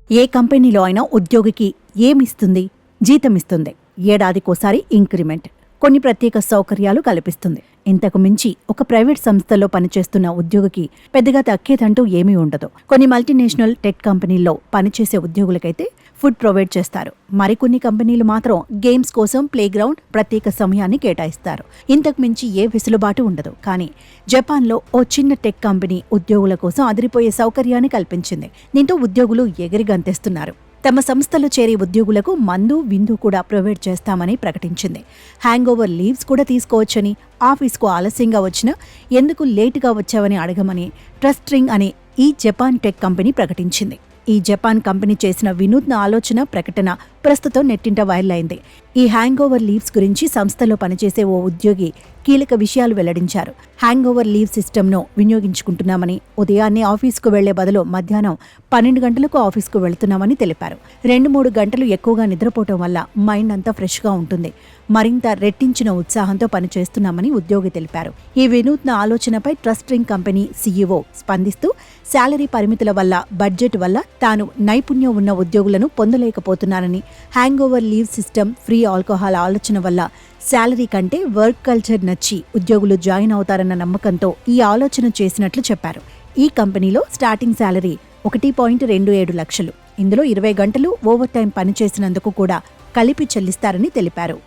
ఏ కంపెనీలో అయినా ఉద్యోగికి ఏమిస్తుంది? జీతమిస్తుంది. ఏడాదికోసారి ఇంక్రిమెంట్, కొన్ని ప్రత్యేక సౌకర్యాలు కల్పిస్తుంది. ఇంతకు మించి ఒక ప్రైవేట్ సంస్థలో పనిచేస్తున్న ఉద్యోగికి పెద్దగా దక్కేదంటూ ఏమీ ఉండదు. కొన్ని మల్టీనేషనల్ టెక్ కంపెనీల్లో పనిచేసే ఉద్యోగులకైతే ఫుడ్ ప్రొవైడ్ చేస్తారు. మరికొన్ని కంపెనీలు మాత్రం గేమ్స్ కోసం ప్లేగ్రౌండ్, ప్రత్యేక సమయాన్ని కేటాయిస్తారు. ఇంతకు మించి ఏ వెసులుబాటు ఉండదు. కానీ జపాన్లో ఓ చిన్న టెక్ కంపెనీ ఉద్యోగుల కోసం అదిరిపోయే సౌకర్యాన్ని కల్పించింది. దీంతో ఉద్యోగులు ఎగిరి గంతేస్తున్నారు. తమ సంస్థలో చేరే ఉద్యోగులకు మందు, విందు కూడా ప్రొవైడ్ చేస్తామని ప్రకటించింది. హ్యాంగ్ ఓవర్ లీవ్స్ కూడా తీసుకోవచ్చని, ఆఫీస్కు ఆలస్యంగా వచ్చినా ఎందుకు లేటుగా వచ్చావని అడగమని ట్రస్ట్రింగ్ అనే ఈ జపాన్ టెక్ కంపెనీ ప్రకటించింది. ఈ జపాన్ కంపెనీ చేసిన వినూత్న ఆలోచన, ప్రకటన ప్రస్తుతం నెట్టింట వైరల్ అయింది. ఈ హ్యాంగ్ ఓవర్ లీవ్స్ గురించి సంస్థలో పనిచేసే ఓ ఉద్యోగి కీలక విషయాలు వెల్లడించారు. హ్యాంగ్ ఓవర్ లీవ్ సిస్టమ్ను వినియోగించుకుంటున్నామని, ఉదయాన్నే ఆఫీసుకు వెళ్లే బదులు మధ్యాహ్నం 12 గంటలకు ఆఫీసుకు వెళుతున్నామని తెలిపారు. 2-3 గంటలు ఎక్కువగా నిద్రపోవటం వల్ల మైండ్ అంతా ఫ్రెష్గా ఉంటుంది. మరింత రెట్టించిన ఉత్సాహంతో పనిచేస్తున్నామని ఉద్యోగి తెలిపారు. ఈ వినూత్న ఆలోచనపై ట్రస్ట్రింగ్ కంపెనీ సీఈఓ స్పందిస్తూ, శాలరీ పరిమితుల వల్ల, బడ్జెట్ వల్ల తాను నైపుణ్యం ఉన్న ఉద్యోగులను పొందలేకపోతున్నానని, hangover leave system, free alcohol ఆలోచన వల్ల శాలరీ కంటే వర్క్ కల్చర్ నచ్చి ఉద్యోగులు జాయిన్ అవుతారన్న నమ్మకంతో ఈ ఆలోచన చేసినట్లు చెప్పారు. ఈ కంపెనీలో స్టార్టింగ్ శాలరీ 1.27 లక్షలు. ఇందులో 20 గంటలు ఓవర్ టైం పనిచేసినందుకు కూడా కలిపి చెల్లిస్తారని తెలిపారు.